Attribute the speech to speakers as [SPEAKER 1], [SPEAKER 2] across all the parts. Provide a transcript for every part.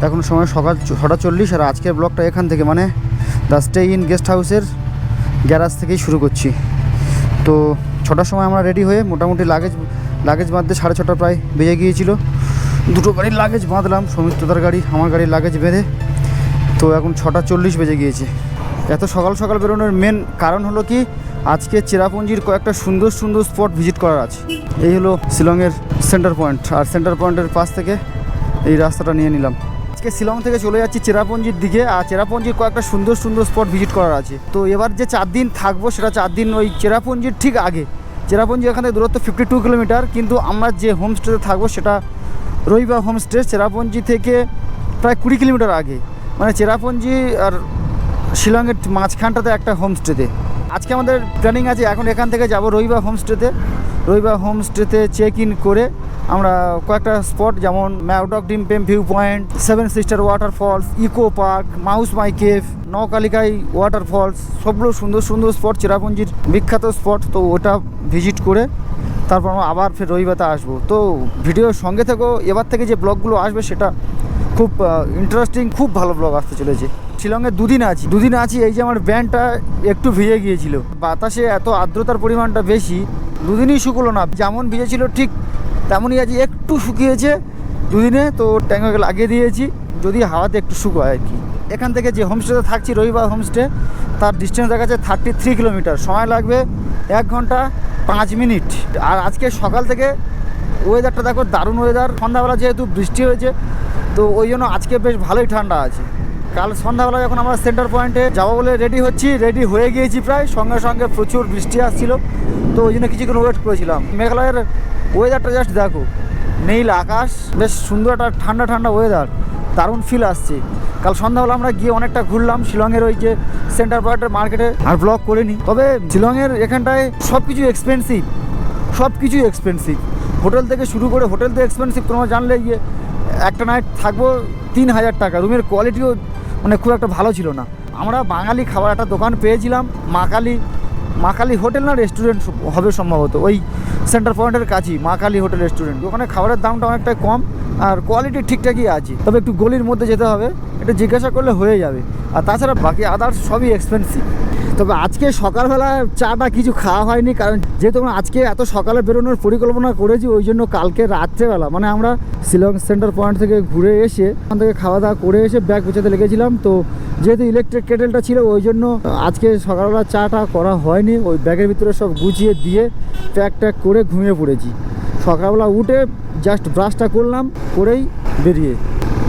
[SPEAKER 1] এখন সময় সকাল 6:40 আর আজকের ব্লগটা এখান থেকে মানে দ্য স্টে ইন গেস্ট হাউসের গ্যারাজ থেকেই শুরু করছি। তো 6টার সময় আমরা রেডি হয়ে মোটামুটি লাগেজ বাঁধতে 6:30 প্রায় বেজে গিয়েছিল। দুটো গাড়ির লাগেজ বাঁধলাম, সৌমিত্রদার গাড়ি আমার গাড়ির লাগেজ বেঁধে। তো এখন 6:40 বেজে গিয়েছে। এত সকাল সকাল বেরোনোর মেন কারণ হলো কি, আজকে চেরাপুঞ্জির কয়েকটা সুন্দর সুন্দর স্পট ভিজিট করার আছে। এই হলো শিলংয়ের সেন্টার পয়েন্ট, আর সেন্টার পয়েন্টের পাশ থেকে এই রাস্তাটা নিয়ে নিলাম। আজকে শিলং থেকে চলে যাচ্ছি চেরাপুঞ্জির দিকে, আর চেরাপুঞ্জির কয়েকটা সুন্দর সুন্দর স্পট ভিজিট করার আছে। তো এবার যে 4 দিন থাকবো সেটা 4 দিন ওই চেরাপুঞ্জির ঠিক আগে। চেরাপুঞ্জি এখান থেকে দূরত্ব 52 কিলোমিটার, কিন্তু আমরা যে হোমস্টেতে থাকবো সেটা রইবা হোমস্টে, চেরাপুঞ্জি থেকে প্রায় 20 কিলোমিটার আগে, মানে চেরাপুঞ্জি আর শিলংয়ের মাঝখানটাতে একটা হোমস্টেতে। আজকে আমাদের প্ল্যানিং আছে এখন এখান থেকে যাব রইবা হোমস্টেতে। রইবা হোমস্টেতে চেক ইন করে আমরা কয়েকটা স্পট যেমন Mawdok Dympep view point, 7 sister waterfalls, eco park, Mawsmai cave, Nohkalikai waterfalls, সবগুলো সুন্দর সুন্দর স্পট, চেরাপুঞ্জির বিখ্যাত স্পট। তো ওটা ভিজিট করে তারপর আমরা আবার ফের রবিবাতে আসবো। তো ভিডিওর সঙ্গে থেকেও এবার থেকে যে ব্লগগুলো আসবে সেটা খুব ইন্টারেস্টিং, খুব ভালো ব্লগ আসতে চলেছে। শিলংয়ে 2 দিন আছি। এই যে আমার ব্যান্ডটা একটু ভিজে গিয়েছিল, বাতাসে এত আর্দ্রতার পরিমাণটা বেশি, 2 দিনই শুকলো না। যেমন ভিজেছিল ঠিক তেমনই আছি, একটু শুকিয়েছে 2 দিনে। তো ট্যাঙ্কে লাগিয়ে দিয়েছি, যদি হাওয়াতে একটু শুকোয় আর কি। এখান থেকে যে হোমস্টেতে থাকছি রবিবার হোমস্টে, তার ডিস্টেন্স দেখা যাচ্ছে 33 কিলোমিটার, সময় লাগবে 1 ঘন্টা 5 মিনিট। আর আজকে সকাল থেকে ওয়েদারটা দেখো, দারুণ ওয়েদার। সন্ধ্যাবেলা যেহেতু বৃষ্টি হয়েছে, তো ওই জন্য আজকে বেশ ভালোই ঠান্ডা আছে। কাল সন্ধ্যাবেলা যখন আমরা সেন্টার পয়েন্টে যাবো বলে রেডি হয়ে গিয়েছি প্রায়, সঙ্গে সঙ্গে প্রচুর বৃষ্টি আসছিল। তো ওই জন্য কিছুক্ষণ ওয়েট করেছিলাম। মেঘালয়ের ওয়েদারটা জাস্ট দেখো, নীল আকাশ, বেশ সুন্দর একটা ঠান্ডা ঠান্ডা ওয়েদার, দারুণ ফিল আসছে। কাল সন্ধ্যাবেলা আমরা গিয়ে অনেকটা ঘুরলাম শিলংয়ের ওই যে সেন্টার পয়েন্টের মার্কেটে, আর ব্লগ করিনি। তবে শিলংয়ের এখানটায় সব কিছু এক্সপেন্সিভ, হোটেল থেকে শুরু করে, হোটেল তো এক্সপেন্সিভ। তোমরা জানলে গিয়ে একটা নাইট থাকবো 3000 টাকা, রুমের কোয়ালিটিও মানে খুব একটা ভালো ছিল না। আমরা বাঙালি খাবার একটা দোকান পেয়েছিলাম, মা কালী হোটেল না রেস্টুরেন্ট হবে সম্ভবত, ওই সেন্টার পয়েন্টের কাছেই মা কালী হোটেল রেস্টুরেন্ট। ওখানে খাবারের দামটা অনেকটাই কম আর কোয়ালিটি ঠিকঠাকই আছে, তবে একটু গলির মধ্যে যেতে হবে, একটু জিজ্ঞাসা করলে হয়ে যাবে। আর তাছাড়া বাকি আদার্স সবই এক্সপেন্সিভ। তবে আজকে সকালবেলা চাটা কিছু খাওয়া হয়নি, কারণ যেহেতু আমরা আজকে এত সকালে বেরোনোর পরিকল্পনা করেছি, ওই জন্য কালকে রাত্রেবেলা মানে আমরা শিলং সেন্টার পয়েন্ট থেকে ঘুরে এসে ওখান থেকে খাওয়া দাওয়া করে এসে ব্যাগ গুছাতে লেগেছিলাম। তো যেহেতু ইলেকট্রিক কেটেলটা ছিল, ওই জন্য আজকে সকালবেলা চাটা করা হয়নি। ওই ব্যাগের ভিতরে সব গুছিয়ে দিয়ে প্যাক করে ঘুমিয়ে পড়েছি। সকালবেলা উঠে জাস্ট ব্রাশটা করলাম, করেই বেরিয়ে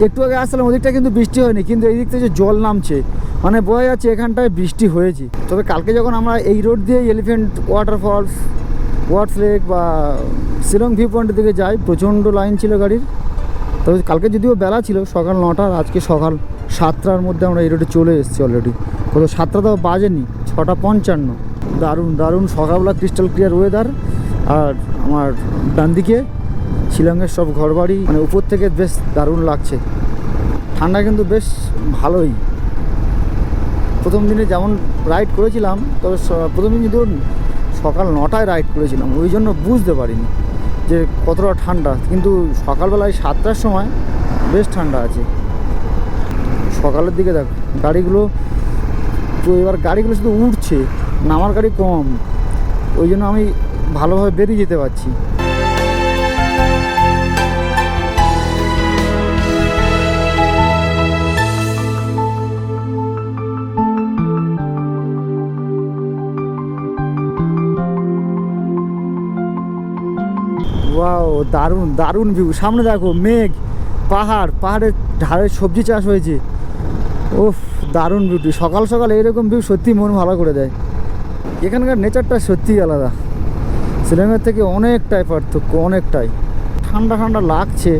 [SPEAKER 1] একটু আগে আসলাম। ওদিকটা কিন্তু বৃষ্টি হয়নি, কিন্তু এই দিক থেকে যে জল নামছে, মানে বোঝা যাচ্ছে এখানটায় বৃষ্টি হয়েছে। তবে কালকে যখন আমরা এই রোড দিয়ে এলিফ্যান্ট ওয়াটারফলস, ওয়াটস লেক বা শিলং ভিউ পয়েন্টের দিকে যাই, প্রচণ্ড লাইন ছিল গাড়ির। তবে কালকে যদিও বেলা ছিল সকাল 9টার, আজকে সকাল 7টার মধ্যে আমরা এই রোডে চলে এসেছি অলরেডি। কত 7টা তো বাজেনি, 6:55। দারুণ সকালবেলা ক্রিস্টাল ক্লিয়ার ওয়েদার। আর আমার ডান দিকে শিলংয়ের সব ঘরবাড়ি, মানে উপর থেকে বেশ দারুণ লাগছে। ঠান্ডা কিন্তু বেশ ভালোই। প্রথম দিনে যেমন রাইড করেছিলাম, তবে প্রথম দিন কিন্তু সকাল 9টায় রাইড করেছিলাম, ওই জন্য বুঝতে পারিনি যে কতটা ঠান্ডা। কিন্তু সকালবেলায় 7টার সময় বেশ ঠান্ডা আছে। সকালের দিকে দেখ গাড়িগুলো, তো এবার গাড়িগুলো শুধু উঠছে, নামার গাড়ি কম, ওই জন্য আমি ভালোভাবে বেরিয়ে যেতে পারছি। ওয়াও, দারুণ ভিউ। সামনে দেখো মেঘ, পাহাড়ের ধারে সবজি চাষ হয়েছে। ওফ, দারুণ বিউটি। সকাল সকাল এইরকম ভিউ সত্যি মন ভালো করে দেয়। এখানকার নেচারটা সত্যিই আলাদা, শিলংয়ের থেকে অনেকটাই পার্থক্য, অনেকটাই ঠান্ডা লাগছে।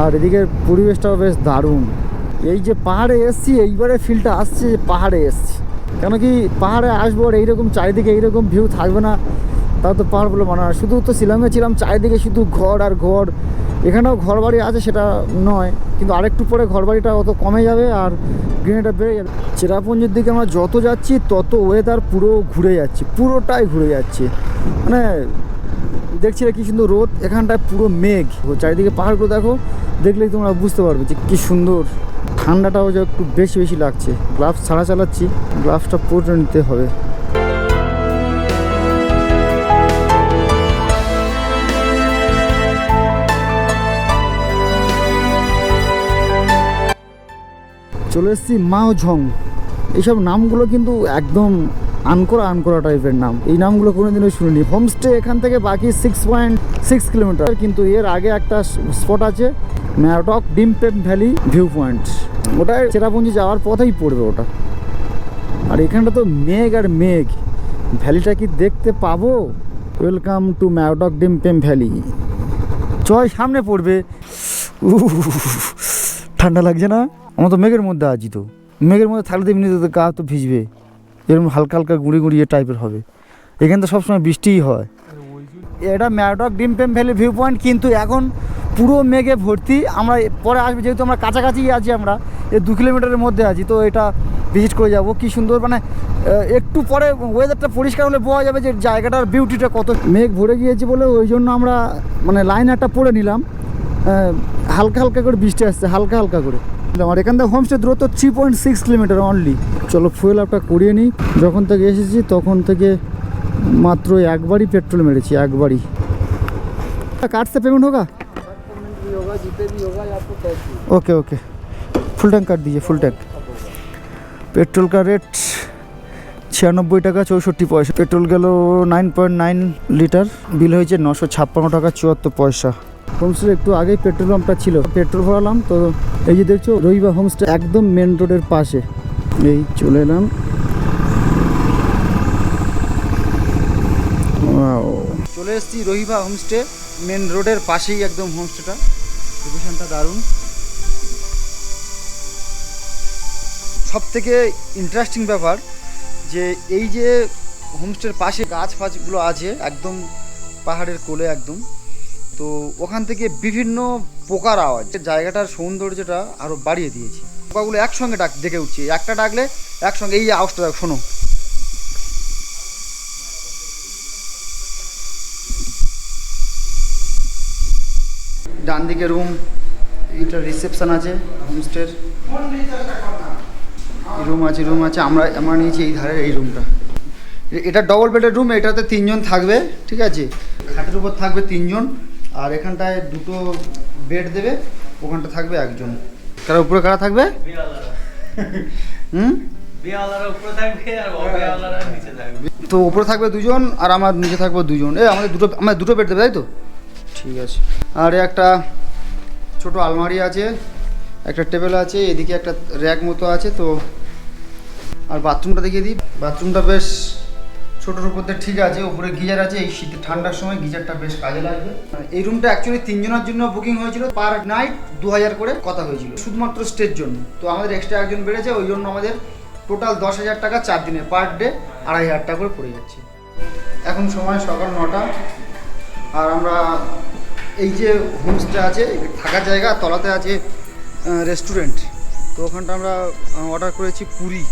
[SPEAKER 1] আর এদিকের পরিবেশটাও বেশ দারুণ। এই যে পাহাড়ে এসছি, এইবারে ফিলটা আসছে যে পাহাড়ে এসছি। কেন কি পাহাড়ে আসবো আর এইরকম চারিদিকে এইরকম ভিউ থাকবে না, তাও তো পাহাড় বলে মনে হয়। শুধু তো শিলংয়ে ছিলাম, চারিদিকে শুধু ঘর আর ঘর। এখানেও ঘর বাড়ি আছে সেটা নয়, কিন্তু আরেকটু পরে ঘর বাড়িটা অত কমে যাবে আর গ্রিনারিটা বেড়ে যাবে। চেরাপুঞ্জির দিকে আমরা যত যাচ্ছি তত ওয়েদার পুরোটাই ঘুরে যাচ্ছে। মানে দেখছিলে কি সুন্দর রোদ, এখানটায় পুরো মেঘ, চারিদিকে পাহাড়গুলো দেখো, দেখলেই তোমরা বুঝতে পারবে যে কি সুন্দর। ঠান্ডাটাও যে একটু বেশি বেশি লাগছে, গ্লাভস ছাড়া চালাচ্ছি, গ্লাভসটা পরে নিতে হবে। চলে এসেছি মাওঝং। এইসব নামগুলো কিন্তু একদম আনকোরা টাইপের নাম, এই নামগুলো কোনোদিনও শুনিনি। হোমস্টে এখান থেকে বাকি 6.6 কিলোমিটার, কিন্তু এর আগে একটা স্পট আছে ম্যাওটক ডিমপেম ভ্যালি ভিউ পয়েন্ট, ওটাই চেরাপুঞ্জি যাওয়ার পথেই পড়বে ওটা। আর এখানটা তো মেঘ আর মেঘ, ভ্যালিটা কি দেখতে পাবো? Welcome to Mawdok Dympep valley. চয় সামনে পড়বে। ঠান্ডা লাগছে না? আমরা তো মেঘের মধ্যে আছি, তো মেঘের মধ্যে থাকলে তো এমনিতে তো গা তো ভিজবে, এরকম হালকা হালকা গুঁড়িয়ে টাইপের হবে। এখানে তো সবসময় বৃষ্টিই হয়। এটা ম্যাওটক ডিমপেম ভ্যালি ভিউ পয়েন্ট, কিন্তু এখন পুরো মেঘে ভর্তি। আমরা পরে আসবো, যেহেতু আমরা কাছাকাছি আছি, আমরা এই 2 কিলোমিটারের মধ্যে আছি, তো এটা ভিজিট করে যাব। কি সুন্দর, মানে একটু পরে ওয়েদারটা পরিষ্কার হলে বোঝা যাবে যে জায়গাটার বিউটিটা কত। মেঘ ভরে গিয়েছে বলে ওই জন্য আমরা মানে লাইন একটা পরে নিলাম, হালকা হালকা করে বৃষ্টি আসছে, হালকা হালকা করে। আর এখান থেকে হোমস্টে দূরত্ব 3.6 কিলোমিটার অনলি। চলো ফুয়েল আপটা করিয়ে নিই। যখন থেকে এসেছি তখন থেকে মাত্র একবারই পেট্রোল মেরেছি, একবারই। कार्ड से पेमेंट होगा? ओके ओके, फुल टैंक कर दीजिए, फुल टैंक। पेट्रोल का रेट 96 টাকা 64 পয়সা। পেট্রোল গেল 9.9 লিটার, বিল হয়েছে 956 টাকা 74 পয়সা। হোমস্টের একটু আগেই পেট্রোল পাম্পটা ছিল, পেট্রোল ভরালাম। তো এই যে দেখছো রহিবা হোমস্টে একদম মেন রোডের পাশে, এই চলে এলাম। চলে এসেছি রহিবা হোমস্টে, মেন রোডের পাশেই একদম হোমস্টেটা। লোকেশনটা দারুণ। সব থেকে ইন্টারেস্টিং ব্যাপার যে এই যে হোমস্টের পাশে গাছ ফাছগুলো আছে একদম পাহাড়ের কোলে একদম, তো ওখান থেকে বিভিন্ন পোকার আওয়াজ জায়গাটার সৌন্দর্যটা আরও বাড়িয়ে দিয়েছে। পোকাগুলো একসঙ্গে ডেকে উঠছে, একটা ডাকলে একসঙ্গে এই আওয়াজটা শোনো। ডান দিকে রুম, এটা রিসেপশন আছে হোমস্টের, রুম আছে। আমরা নিয়েছি এই ধারের এই রুমটা। এটা ডবল বেডের রুম, এটাতে 3 জন থাকবে, ঠিক আছে। খাটের উপর থাকবে 3 জন, আর এখানটায় 2টো বেড দেবে, ওখানটা থাকবে 1 জন। কারা উপরে কারা থাকবে? তো উপরে থাকবে 2 জন, আর আমার নিচে থাকবে 2 জন। আমাদের দুটো বেড দেবে, তাই তো? ঠিক আছে। আর একটা ছোট আলমারি আছে, একটা টেবিল আছে, এদিকে একটা র্যাক মতো আছে। তো আর বাথরুমটা দেখিয়ে দিই। বাথরুমটা বেশ ছোটোর উপর দিয়ে ঠিক আছে, উপরে গিজার আছে। এই শীতে ঠান্ডার সময় গিজারটা বেশ কাজে লাগবে। এই রুমটা অ্যাকচুয়ালি 3 জনের জন্য বুকিং হয়েছিল, পার নাইট 2000 করে কথা হয়েছিল, শুধুমাত্র স্টের জন্য। তো আমাদের এক্সট্রা 1 জন বেড়েছে, ওই জন্য আমাদের টোটাল 10,000 টাকা 4 দিনের, পার ডে 2,500 টাকা করে পড়ে যাচ্ছে। এখন সময় সকাল 9টা, আর আমরা এই যে হোমস্টে আছে থাকার জায়গা, তলাতে আছে রেস্টুরেন্ট। তো ওখানটা আমরা অর্ডার করেছি পুরি,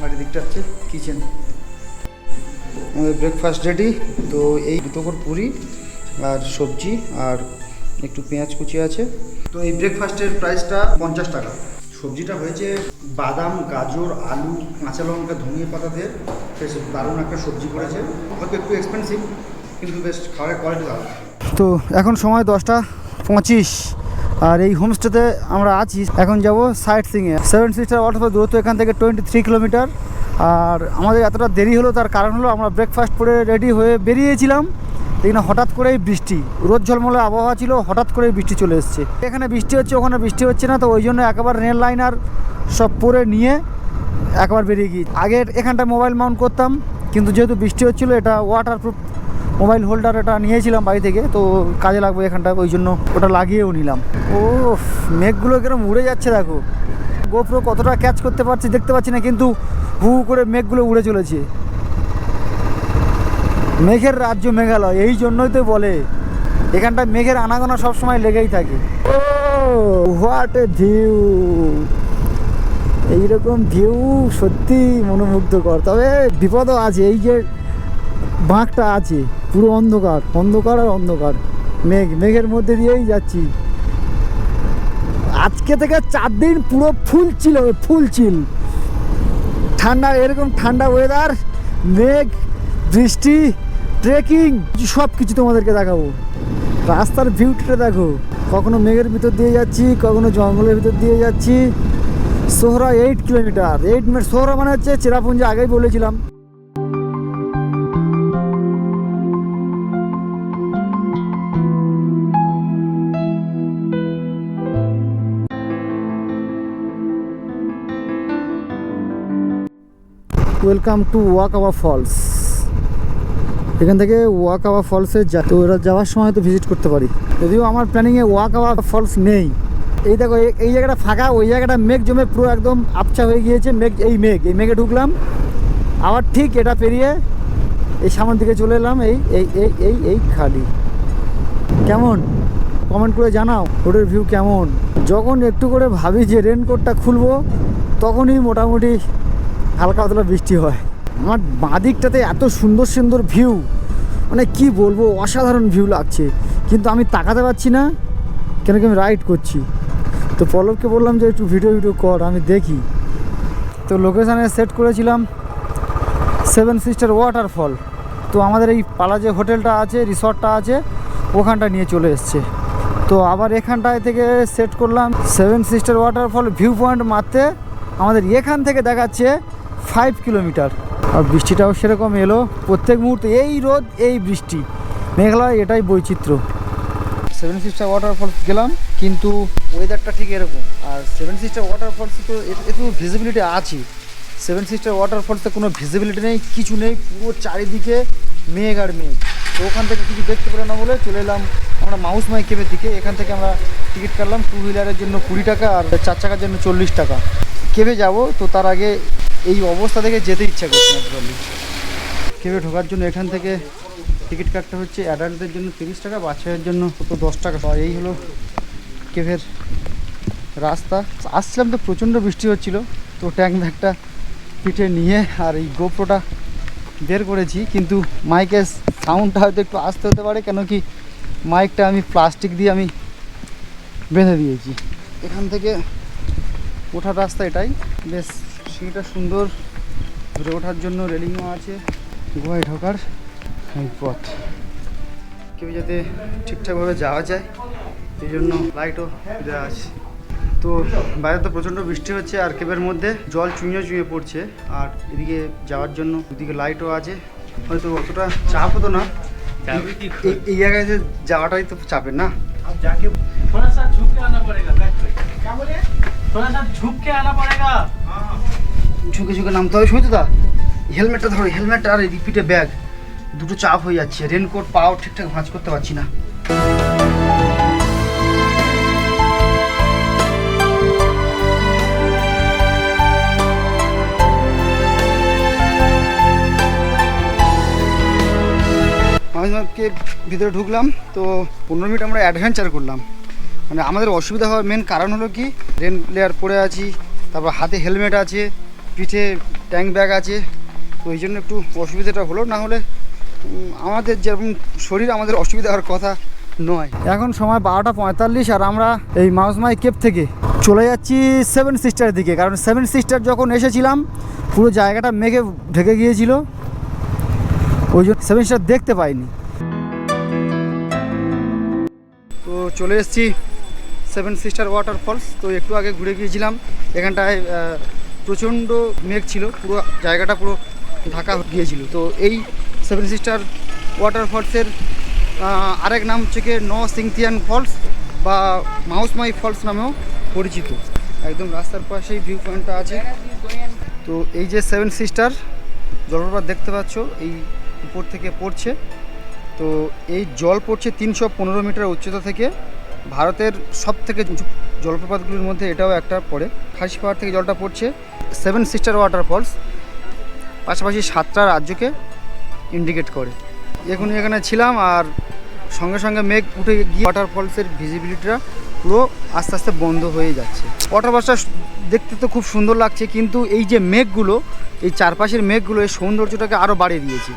[SPEAKER 1] আর এদিকটা হচ্ছে কিচেন। আমাদের ব্রেকফাস্ট রেডি। তো এই 2টো করে পুরি আর সবজি আর একটু পেঁয়াজ কুচি আছে। তো এই ব্রেকফাস্টের প্রাইসটা 50 টাকা। সবজিটা হয়েছে বাদাম, গাজর, আলু, কাঁচা লঙ্কা, ধনিয়া পাতা দিয়ে বেশ দারুণ একটা সবজি করেছে। হয়তো একটু এক্সপেন্সিভ, কিন্তু বেশ খাবারের কোয়ালিটি ভালো। তো এখন সময় 10:25, আর এই হোমস্টেতে আমরা আছি। এখন যাব সাইট সিংয়ে। 7 সিস্টার ওয়াটারফল দূরত্ব এখান থেকে 23 কিলোমিটার। আর আমাদের এতটা দেরি হলো, তার কারণ হলো আমরা ব্রেকফাস্ট করে রেডি হয়ে বেরিয়েছিলাম, এখানে হঠাৎ করেই বৃষ্টি, রোদ ঝলমলে আবহাওয়া ছিল, হঠাৎ করেই বৃষ্টি চলে এসছে। এখানে বৃষ্টি হচ্ছে, ওখানে বৃষ্টি হচ্ছে না, তো ওই জন্য একেবারে রেল লাইনার সব পরে নিয়ে একবার বেরিয়ে গিয়ে আগে এখানটা মোবাইল মাউন্ট করতাম, কিন্তু যেহেতু বৃষ্টি হচ্ছিলো, এটা ওয়াটারপ্রুফ মোবাইল হোল্ডার এটা নিয়েছিলাম বাড়ি থেকে, তো কাজে লাগবে এখানটা, ওই জন্য ওটা লাগিয়েও নিলাম। ও মেঘগুলো কিরকম উড়ে যাচ্ছে দেখো, গোপ্রো কতটা ক্যাচ করতে পারছি দেখতে পাচ্ছি না, কিন্তু হু করে মেঘগুলো উড়ে চলেছে। মেঘের রাজ্য মেঘালয়, এই জন্যই তো বলে এখানটা মেঘের আনাগোনা সবসময় লেগেই থাকে। ও হোয়াট এ ভিউ! এইরকম ভিউ সত্যি মনোমুগ্ধকর, তবে বিপদও আছে। এই যে বাঁকটা আছে, পুরো অন্ধকার অন্ধকার আর অন্ধকার, মেঘের মধ্যে দিয়েই যাচ্ছি। আজকে থেকে 4 দিন পুরো ফুল চিল ঠান্ডা, এরকম ঠান্ডা ওয়েদার, মেঘ, বৃষ্টি, ট্রেকিং, সব কিছু তোমাদেরকে দেখাবো। রাস্তার ভিউটা দেখো, কখনো মেঘের ভিতর দিয়ে যাচ্ছি, কখনো জঙ্গলের ভিতর দিয়ে যাচ্ছি। Sohra 8 kilometre, 8 minute. সোহরা মানে হচ্ছে চেরাপুঞ্জি, আগেই বলেছিলাম। Welcome to Wakaba falls. এখান থেকে ওয়াকাওয়া ফলসে তো ওরা যাওয়ার সময় তো ভিজিট করতে পারি, যদিও আমার প্ল্যানিংয়ে ওয়াকাওয়া ফলস নেই। এই দেখো, এই জায়গাটা ফাঁকা, ওই জায়গাটা মেঘ জমে পুরো একদম আবছা হয়ে গিয়েছে। এই মেঘে ঢুকলাম, আবার ঠিক এটা পেরিয়ে এই সামনের দিকে চলে এলাম। এই খালি কেমন কমেন্ট করে জানাও রোডের ভিউ কেমন। যখন একটু করে ভাবি যে রেনকোটটা খুলবো, তখনই মোটামুটি হালকা পাতলা বৃষ্টি হয়। আমার বাঁ দিকটাতে এত সুন্দর সুন্দর ভিউ, মানে কি বলবো, অসাধারণ ভিউ লাগছে, কিন্তু আমি তাকাতে পারছি না, কেন কি আমি রাইড করছি। তো পল্লবকে বললাম যে একটু ভিডিও কর, আমি দেখি। তো লোকেশানে সেট করেছিলাম 7 সিস্টার ওয়াটারফল। তো আমাদের এই পালা যে হোটেলটা আছে, রিসর্টটা আছে, ওখানটা নিয়ে চলে এসছে। তো আবার এখানটায় থেকে সেট করলাম 7 সিস্টার ওয়াটারফল ভিউ পয়েন্ট মারতে। আমাদের এখান থেকে দেখাচ্ছে 5 কিলোমিটার। আর বৃষ্টিটাও সেরকম এলো, প্রত্যেক মুহূর্তে এই রোদ এই বৃষ্টি, মেঘালয় এটাই বৈচিত্র্য। 7 সিস্টার ওয়াটারফলস গেলাম, কিন্তু ওয়েদারটা ঠিক এরকম। আর 7 সিস্টার ওয়াটারফলসে তো একটু ভিজিবিলিটি আছে, 7 সিস্টার ওয়াটারফলসে কোনো ভিজিবিলিটি নেই, কিছু নেই, পুরো চারিদিকে মেঘ আর মেঘ। তো ওখান থেকে কিছু দেখতে পেলো না বলে চলে এলাম আমরা মাউসমাই কেভের দিকে। এখান থেকে আমরা টিকিট কাটলাম 2 হুইলারের জন্য 20 টাকা আর 4 চাকার জন্য 40 টাকা। কেভে যাব, তো তার আগে এই অবস্থা থেকে যেতে ইচ্ছা করছে না বলি। কেভে ঢোকার জন্য এখান থেকে টিকিট কাটতে হচ্ছে, অ্যাডাল্টদের জন্য 30 টাকা, বাচ্চাদের জন্য তো 10 টাকা। এই হলো কেভের রাস্তা। আসছিলাম তো প্রচণ্ড বৃষ্টি হচ্ছিল, তো ট্যাঙ্ক ব্যাগটা পিঠে নিয়ে আর এই গোপ্রোটা বের করেছি, কিন্তু মাইকের সাউন্ডটা হয়তো একটু আসতে হতে পারে, কেন কি মাইকটা আমি প্লাস্টিক দিয়ে আমি বেঁধে দিয়েছি। এখান থেকে ওঠার রাস্তা এটাই, বেশ সিঁড়িটা সুন্দর, ঘুরে ওঠার জন্য রেলিংও আছে, গুহায় ঢোকার এই পথ। কেউ যাতে ঠিকঠাকভাবে যাওয়া যায় এই জন্য লাইটও দেওয়া আছে। তো বাইরে তো প্রচণ্ড বৃষ্টি হচ্ছে, আর কেবের মধ্যে জল চুঁয়ে পড়ছে, আর এদিকে যাওয়ার জন্য দুদিকে লাইটও আছে। হয়তো অতটা চাপ হতো না, এই জায়গায় যে যাওয়াটাই তো চাপের না। ঝুঁকে নামতে হবে। শুনতে দা, হেলমেটটা ধরো, হেলমেটটা আর এদিক পিঠে ব্যাগ দুটো চাপ হয়ে যাচ্ছে, রেনকোট পাও ঠিকঠাক ভাঁজ করতে পারছি না। মাঝমাকে ভিতরে ঢুকলাম, তো 15 মিনিট আমরা অ্যাডভেঞ্চার করলাম। মানে আমাদের অসুবিধা হওয়ার মেন কারণ হলো কি, রেন লেয়ার পরে আছি, তারপর হাতে হেলমেট আছে, পিঠে ট্যাঙ্ক ব্যাগ আছে, তো এই জন্য একটু অসুবিধাটা হলো। না হলে আমাদের যেরকম শরীর, আমাদের অসুবিধা হওয়ার কথা নয়। এখন সময় 12টা 45, আর আমরা এই মাউসমাই কেভ থেকে চলে যাচ্ছি 7 সিস্টারের দিকে। কারণ 7 সিস্টার যখন এসেছিলাম পুরো জায়গাটা মেঘে ঢেকে গিয়েছিল, ওই জন্য 7 সিস্টার দেখতে পাইনি। তো চলে এসেছি 7 সিস্টার ওয়াটারফলস। তো একটু আগে ঘুরে গিয়েছিলাম, এখানটায় প্রচণ্ড মেঘ ছিল, পুরো জায়গাটা পুরো ঢাকা গিয়েছিল। তো এই 7 সিস্টার ওয়াটারফলসের আরেক নাম হচ্ছে কি সিংথিয়ান ফলস বা মাউসমাই ফলস নামেও পরিচিত। একদম রাস্তার পাশেই ভিউ পয়েন্টটা আছে। তো এই যে 7 সিস্টার জলপ্রপাত দেখতে পাচ্ছ, এই উপর থেকে পড়ছে। তো এই জল পড়ছে 315 মিটার উচ্চতা থেকে। ভারতের সব থেকে উঁচু জলপ্রপাতগুলির মধ্যে এটাও একটা পড়ে। খাসি পাহাড় থেকে জলটা পড়ছে। 7 সিস্টার ওয়াটারফলস পাশাপাশি 7টা রাজ্যকে ইন্ডিকেট করে। এখনই এখানে ছিলাম, আর সঙ্গে সঙ্গে মেঘ উঠে গিয়ে ওয়াটারফলসের ভিজিবিলিটিটা পুরো আস্তে আস্তে বন্ধ হয়ে যাচ্ছে। ওয়াটারফলসটা দেখতে তো খুব সুন্দর লাগছে, কিন্তু এই যে মেঘগুলো, এই চারপাশের মেঘগুলো এই সৌন্দর্যটাকে আরও বাড়িয়ে দিয়েছে।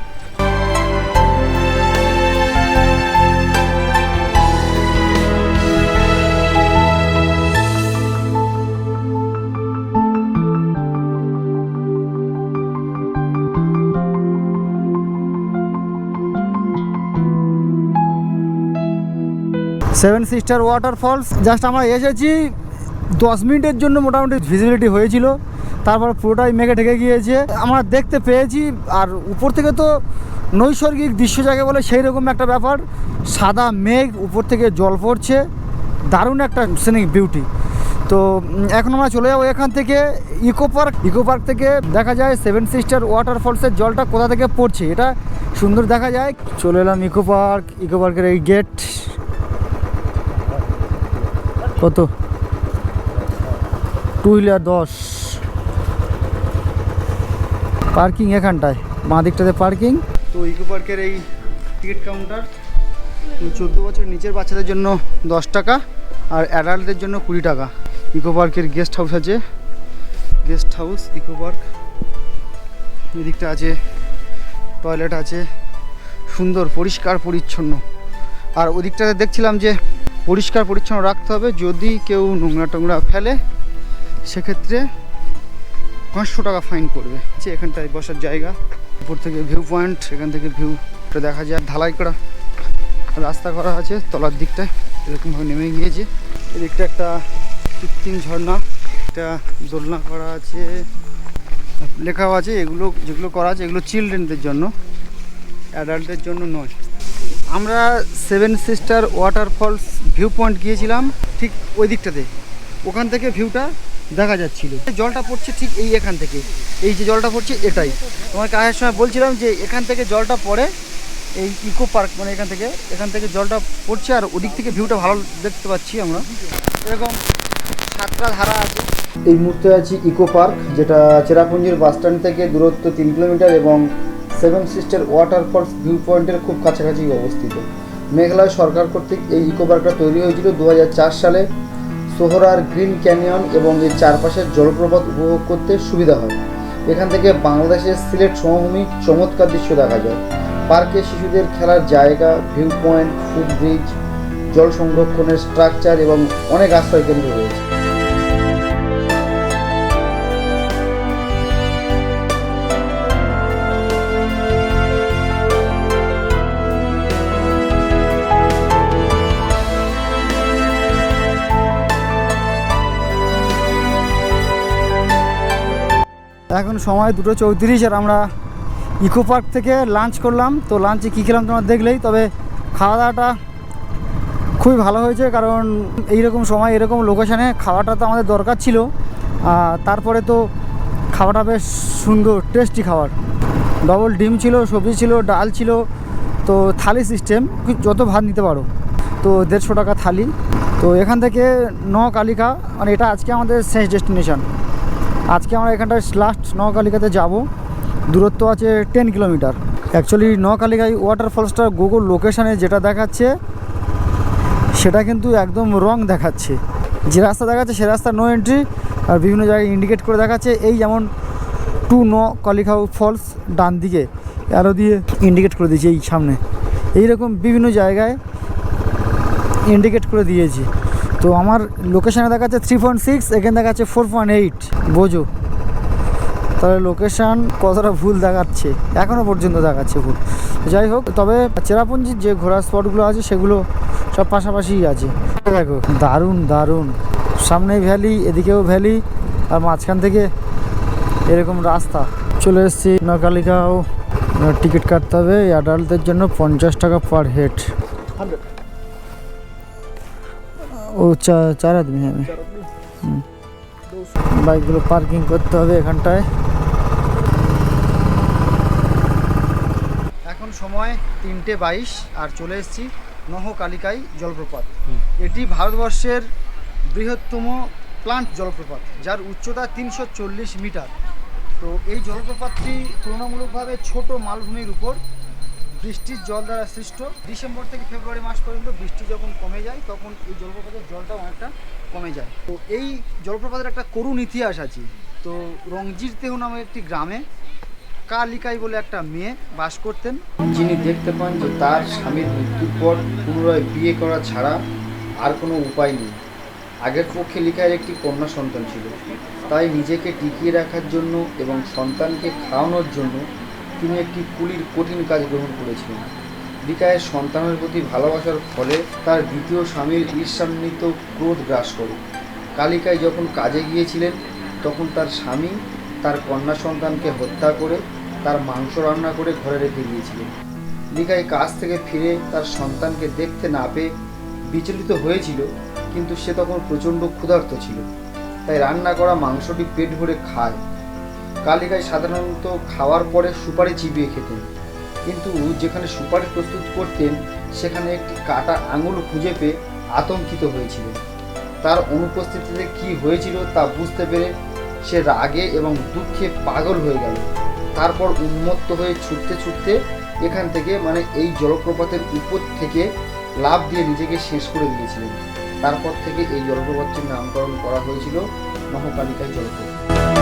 [SPEAKER 1] সেভেন সিস্টার ওয়াটারফলস জাস্ট আমরা এসেছি 10 মিনিটের জন্য মোটামুটি ভিজিবিলিটি হয়েছিল, তারপর পুরোটাই মেঘে ঢেকে গিয়েছে। আমরা দেখতে পেয়েছি, আর উপর থেকে তো নৈসর্গিক দৃশ্য যাকে বলে সেই রকম একটা ব্যাপার, সাদা মেঘ, উপর থেকে জল পড়ছে, দারুণ একটা সিনিক বিউটি। তো এখন আমরা চলে যাবো এখান থেকে ইকো পার্ক থেকে দেখা যায় সেভেন সিস্টার ওয়াটারফলসের জলটা কোথা থেকে পড়ছে, এটা সুন্দর দেখা যায়। চলে এলাম ইকো পার্কের এই গেট। কত? 2 হুইলার 10 পার্কিং এখানটায়, বাঁ দিকটাতে পার্কিং। তো ইকো পার্কের এই টিকিট কাউন্টার 14 বছর নিচের বাচ্চাদের জন্য 10 টাকা আর অ্যাডাল্টদের জন্য 20 টাকা। ইকো পার্কের গেস্ট হাউস আছে, গেস্ট হাউস ইকো পার্ক। এদিকটা আছে টয়লেট আছে, সুন্দর পরিষ্কার পরিচ্ছন্ন। আর ওদিকটাতে দেখছিলাম যে পরিষ্কার পরিচ্ছন্ন রাখতে হবে, যদি কেউ নোংরা টোংরা ফেলে সেক্ষেত্রে 500 টাকা ফাইন পড়বে। এখানটায় বসার জায়গা, উপর থেকে ভিউ পয়েন্ট, এখান থেকে ভিউটা দেখা যায়। ঢালাই করা রাস্তা করা আছে তলার দিকটায়, এরকমভাবে নেমে গিয়েছে। এদিকটা একটা কৃত্রিম ঝর্ণা, একটা দোলনা করা আছে, লেখাও আছে। এগুলো যেগুলো করা আছে এগুলো চিলড্রেনদের জন্য, অ্যাডাল্টের জন্য নয়। আমরা seven sister waterfalls view point গিয়েছিলাম ঠিক ওই দিকটাতে, ওখান থেকে ভিউটা দেখা যাচ্ছিল। জলটা পড়ছে ঠিক এখান থেকে, এই যে জলটা পড়ছে এটাই। তোমাকে আসার সময় বলছিলাম যে এখান থেকে জলটা পড়ে এই ইকো পার্ক, মানে এখান থেকে জলটা পড়ছে, আর ওদিক থেকে ভিউটা ভালো দেখতে পাচ্ছি আমরা। এরকম 7টা ধারা আছে। এই মুহূর্তে আছি ইকো পার্ক, যেটা চেরাপুঞ্জির বাসস্ট্যান্ড থেকে দূরত্ব 3 কিলোমিটার এবং সেভেন সিস্টার ওয়াটারফলস ভিউ পয়েন্টের খুব কাছাকাছি অবস্থিত। মেঘালয় সরকার কর্তৃক এই ইকো পার্কটা তৈরি হয়েছিল 2004 সালে। সোহরার গ্রিন ক্যানিয়ন এবং এর চারপাশের জলপ্রপাত উপভোগ করতে সুবিধা হয়। এখান থেকে বাংলাদেশের সিলেট সমভূমি চমৎকার দৃশ্য দেখা যায়। পার্কে শিশুদের খেলার জায়গা, ভিউ পয়েন্ট, ফুটব্রিজ, জল সংরক্ষণের স্ট্রাকচার এবং অনেক আশ্রয় কেন্দ্র রয়েছে। এখন সময় 2:34 আর আমরা ইকো পার্ক থেকে লাঞ্চ করলাম। তো লাঞ্চে কী খেলাম তোমরা দেখলেই, তবে খাওয়া দাওয়াটা খুবই ভালো হয়েছে, কারণ এইরকম সময় এরকম লোকেশানে খাওয়াটা তো আমাদের দরকার ছিল। তারপরে তো খাওয়াটা বেশ সুন্দর টেস্টি খাবার, ডবল ডিম ছিল, সবজি ছিল, ডাল ছিল, তো থালি সিস্টেম, যত ভাত নিতে পারো। তো 150 টাকা থালি। তো এখান থেকে নকালিকা, মানে এটা আজকে আমাদের শেষ ডেস্টিনেশন। আজকে আমরা এখানটায় লাস্ট নকালিকাতে যাব, দূরত্ব আছে 10 কিলোমিটার। অ্যাকচুয়ালি নকালিকায় ওয়াটারফলসটা গুগল লোকেশানে যেটা দেখাচ্ছে সেটা কিন্তু একদম রং দেখাচ্ছে। যে রাস্তা দেখাচ্ছে সে রাস্তা নো এন্ট্রি, আর বিভিন্ন জায়গায় ইন্ডিকেট করে দেখাচ্ছে, এই যেমন টু নকালিকা ফলস ডান দিকে আরও দিয়ে ইন্ডিকেট করে দিয়েছে, এই সামনে এইরকম বিভিন্ন জায়গায় ইন্ডিকেট করে দিয়েছি। তো আমার লোকেশানে দেখাচ্ছে 3.6, এখানে দেখাচ্ছে 4.8। বোঝো তাহলে লোকেশান কতটা ভুল দেখাচ্ছে, এখনও পর্যন্ত দেখাচ্ছে ভুল। যাই হোক, তবে চেরাপুঞ্জির যে ঘোরার স্পটগুলো আছে সেগুলো সব পাশাপাশিই আছে। দেখো দারুণ দারুণ, সামনে ভ্যালি, এদিকেও ভ্যালি, আর মাঝখান থেকে এরকম রাস্তা। চলে এসেছি নকালিকাও। টিকিট কাটতে হবে, অ্যাডাল্টদের জন্য 50 টাকা পার হেড। ও 4 আদমি, হ্যাঁ। বাইকগুলো পার্কিং করতে হবে এখানটায়। এখন সময় 3:22 আর চলে এসেছি নহকালিকাই জলপ্রপাত। এটি ভারতবর্ষের বৃহত্তম প্লান্ট জলপ্রপাত, যার উচ্চতা 340 মিটার। তো এই জলপ্রপাতটি তুলনামূলকভাবে ছোট মালভূমির উপর বৃষ্টির জল দ্বারা সৃষ্ট। ডিসেম্বর থেকে ফেব্রুয়ারি মাস পর্যন্ত বৃষ্টি যখন কমে যায় তখন এই জলপ্রপাতের জলটা অনেকটা কমে যায়। তো এই জলপ্রপাতের একটা করুণ ইতিহাস আছে। তো রংজির তেহ নামে একটি গ্রামে কালিকাই বলে একটা মেয়ে বাস করতেন, যিনি দেখতে পান যে তার স্বামীর মৃত্যুর পর পুনরায় বিয়ে করা ছাড়া আর কোনো উপায় নেই। আগের পক্ষে লিখার একটি কন্যা সন্তান ছিল, তাই নিজেকে টিকিয়ে রাখার জন্য এবং সন্তানকে খাওয়ানোর জন্য তিনি একটি কুলির কঠিন কাজ গ্রহণ করেছিলেন। লিকায়ের সন্তানের প্রতি ভালোবাসার ফলে তার দ্বিতীয় স্বামীর ঈর্ষান্বিত ক্রোধ গ্রাস করে। কালিকাই যখন কাজে গিয়েছিলেন তখন তার স্বামী তার কন্যা সন্তানকে হত্যা করে তার মাংস রান্না করে ঘরে রেখে দিয়েছিলেন। লিকাই কাজ থেকে ফিরে তার সন্তানকে দেখতে না পেয়ে বিচলিত হয়েছিল, কিন্তু সে তখন প্রচণ্ড ক্ষুধার্ত ছিল, তাই রান্না করা মাংসটি পেট ভরে খায়। কালিকাই সাধারণত খাওয়ার পরে সুপারি চিবিয়ে খেতেন, কিন্তু যেখানে সুপারি প্রস্তুত করতেন সেখানে একটি কাটা আঙুল খুঁজে পেয়ে আতঙ্কিত হয়েছিলেন। তার অনুপস্থিতিতে কি হয়েছিল তা বুঝতে পেরে সে রাগে এবং দুঃখে পাগল হয়ে গেল। তারপর উন্মত্ত হয়ে ছুটতে ছুটতে এখান থেকে এই জলপ্রপাতের উপর থেকে লাফ দিয়ে নিজেকে শেষ করে দিয়েছিলেন। তারপর থেকে এই জলপ্রপাতটির নামকরণ করা হয়েছিল মহাকালিকাই জলপ্রপাত।